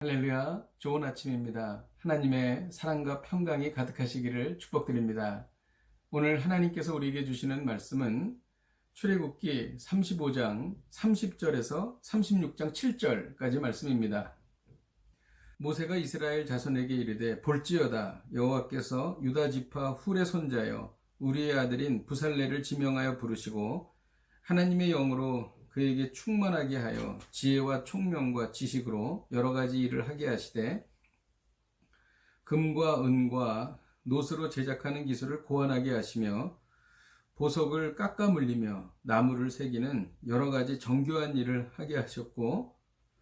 할렐루야, 좋은 아침입니다. 하나님의 사랑과 평강이 가득하시기를 축복드립니다. 오늘 하나님께서 우리에게 주시는 말씀은 출애굽기 35장 30절에서 36장 7절까지 말씀입니다. 모세가 이스라엘 자손에게 이르되 볼지어다 여호와께서 유다 지파 훌의 손자여 우리의 아들인 부살레를 지명하여 부르시고 하나님의 영으로 그에게 충만하게 하여 지혜와 총명과 지식으로 여러 가지 일을 하게 하시되 금과 은과 노스로 제작하는 기술을 고안하게 하시며 보석을 깎아 물리며 나무를 새기는 여러 가지 정교한 일을 하게 하셨고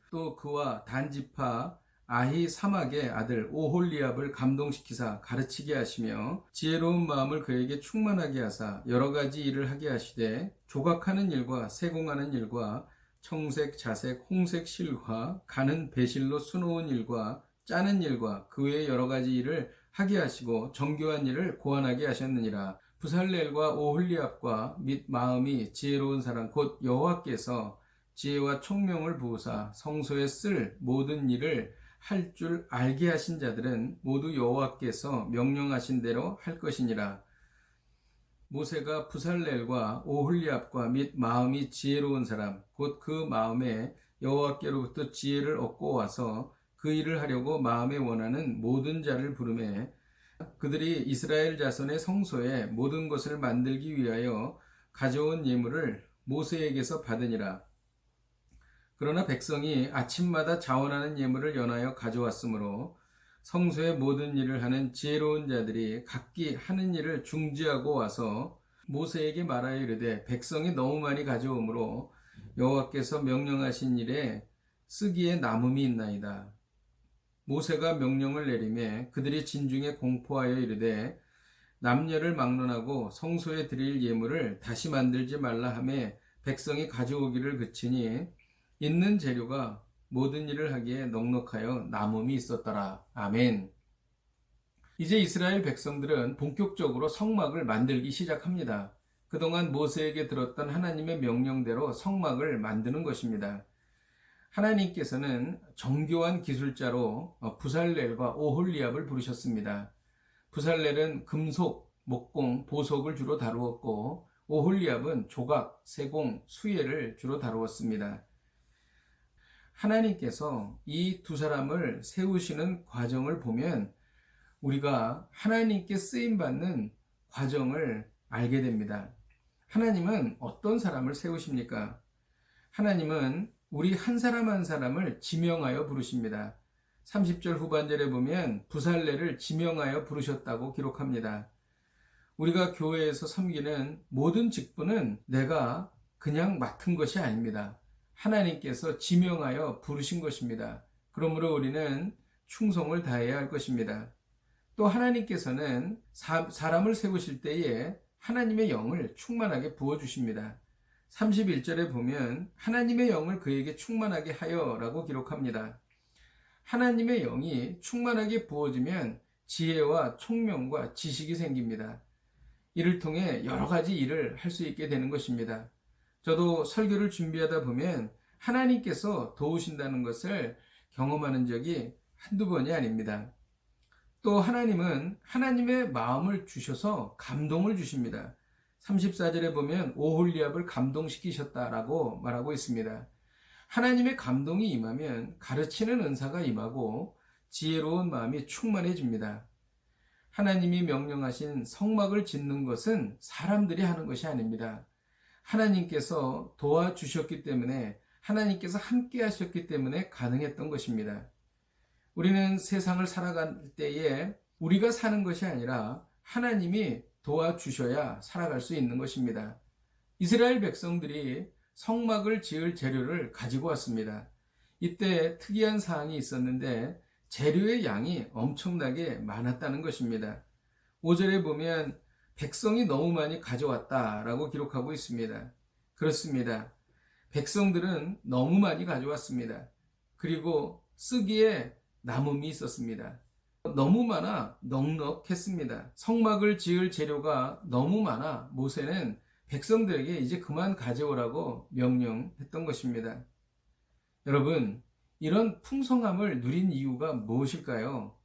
또 그와 단지파 아히사막의 아들 오홀리압을 감동시키사 가르치게 하시며 지혜로운 마음을 그에게 충만하게 하사 여러 가지 일을 하게 하시되 조각하는 일과 세공하는 일과 청색, 자색, 홍색 실과 가는 배실로 수놓은 일과 짜는 일과 그 외의 여러 가지 일을 하게 하시고 정교한 일을 고안하게 하셨느니라. 부살렐과 오홀리압과 및 마음이 지혜로운 사람 곧 여호와께서 지혜와 총명을 부으사 성소에 쓸 모든 일을 할 줄 알게 하신 자들은 모두 여호와께서 명령하신 대로 할 것이니라. 모세가 부살렐과 오홀리압과 및 마음이 지혜로운 사람 곧 그 마음에 여호와께로부터 지혜를 얻고 와서 그 일을 하려고 마음에 원하는 모든 자를 부르매 그들이 이스라엘 자손의 성소에 모든 것을 만들기 위하여 가져온 예물을 모세에게서 받으니라. 그러나 백성이 아침마다 자원하는 예물을 연하여 가져왔으므로 성소의 모든 일을 하는 지혜로운 자들이 각기 하는 일을 중지하고 와서 모세에게 말하여 이르되 백성이 너무 많이 가져오므로 여호와께서 명령하신 일에 쓰기에 남음이 있나이다. 모세가 명령을 내리매 그들이 진중에 공포하여 이르되 남녀를 막론하고 성소에 드릴 예물을 다시 만들지 말라 하며 백성이 가져오기를 그치니 있는 재료가 모든 일을 하기에 넉넉하여 남음이 있었더라. 아멘. 이제 이스라엘 백성들은 본격적으로 성막을 만들기 시작합니다. 그동안 모세에게 들었던 하나님의 명령대로 성막을 만드는 것입니다. 하나님께서는 정교한 기술자로 부살렐과 오홀리압을 부르셨습니다. 부살렐은 금속, 목공, 보석을 주로 다루었고 오홀리압은 조각, 세공, 수예를 주로 다루었습니다. 하나님께서 이 두 사람을 세우시는 과정을 보면 우리가 하나님께 쓰임받는 과정을 알게 됩니다. 하나님은 어떤 사람을 세우십니까? 하나님은 우리 한 사람 한 사람을 지명하여 부르십니다. 30절 후반절에 보면 부살레를 지명하여 부르셨다고 기록합니다. 우리가 교회에서 섬기는 모든 직분은 내가 그냥 맡은 것이 아닙니다. 하나님께서 지명하여 부르신 것입니다. 그러므로 우리는 충성을 다해야 할 것입니다. 또 하나님께서는 사람을 세우실 때에 하나님의 영을 충만하게 부어주십니다. 31절에 보면 하나님의 영을 그에게 충만하게 하여 라고 기록합니다. 하나님의 영이 충만하게 부어지면 지혜와 총명과 지식이 생깁니다. 이를 통해 여러 가지 일을 할 수 있게 되는 것입니다. 저도 설교를 준비하다 보면 하나님께서 도우신다는 것을 경험하는 적이 한두 번이 아닙니다. 또 하나님은 하나님의 마음을 주셔서 감동을 주십니다. 34절에 보면 오홀리압을 감동시키셨다라고 말하고 있습니다. 하나님의 감동이 임하면 가르치는 은사가 임하고 지혜로운 마음이 충만해집니다. 하나님이 명령하신 성막을 짓는 것은 사람들이 하는 것이 아닙니다. 하나님께서 도와주셨기 때문에 하나님께서 함께 하셨기 때문에 가능했던 것입니다. 우리는 세상을 살아갈 때에 우리가 사는 것이 아니라 하나님이 도와주셔야 살아갈 수 있는 것입니다. 이스라엘 백성들이 성막을 지을 재료를 가지고 왔습니다. 이때 특이한 사항이 있었는데 재료의 양이 엄청나게 많았다는 것입니다. 5절에 보면 백성이 너무 많이 가져왔다라고 기록하고 있습니다. 그렇습니다. 백성들은 너무 많이 가져왔습니다. 그리고 쓰기에 남음이 있었습니다. 너무 많아 넉넉했습니다. 성막을 지을 재료가 너무 많아 모세는 백성들에게 이제 그만 가져오라고 명령했던 것입니다. 여러분, 이런 풍성함을 누린 이유가 무엇일까요?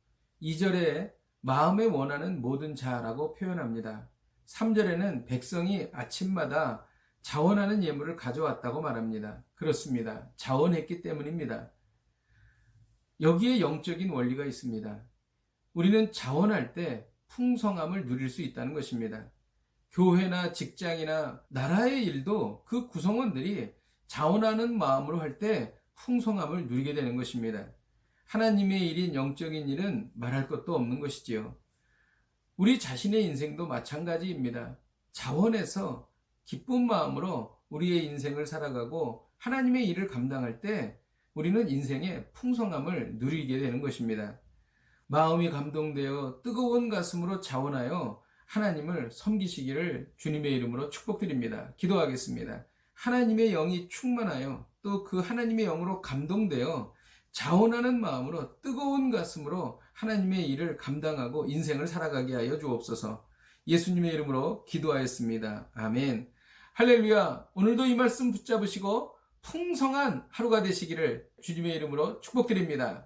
2절에 마음에 원하는 모든 자라고 표현합니다. 3절에는 백성이 아침마다 자원하는 예물을 가져왔다고 말합니다. 그렇습니다. 자원했기 때문입니다. 여기에 영적인 원리가 있습니다. 우리는 자원할 때 풍성함을 누릴 수 있다는 것입니다. 교회나 직장이나 나라의 일도 그 구성원들이 자원하는 마음으로 할 때 풍성함을 누리게 되는 것입니다. 하나님의 일인 영적인 일은 말할 것도 없는 것이지요. 우리 자신의 인생도 마찬가지입니다. 자원해서 기쁜 마음으로 우리의 인생을 살아가고 하나님의 일을 감당할 때 우리는 인생의 풍성함을 누리게 되는 것입니다. 마음이 감동되어 뜨거운 가슴으로 자원하여 하나님을 섬기시기를 주님의 이름으로 축복드립니다. 기도하겠습니다. 하나님의 영이 충만하여 또 그 하나님의 영으로 감동되어 자원하는 마음으로 뜨거운 가슴으로 하나님의 일을 감당하고 인생을 살아가게 하여 주옵소서. 예수님의 이름으로 기도하였습니다. 아멘. 할렐루야. 오늘도 이 말씀 붙잡으시고 풍성한 하루가 되시기를 주님의 이름으로 축복드립니다.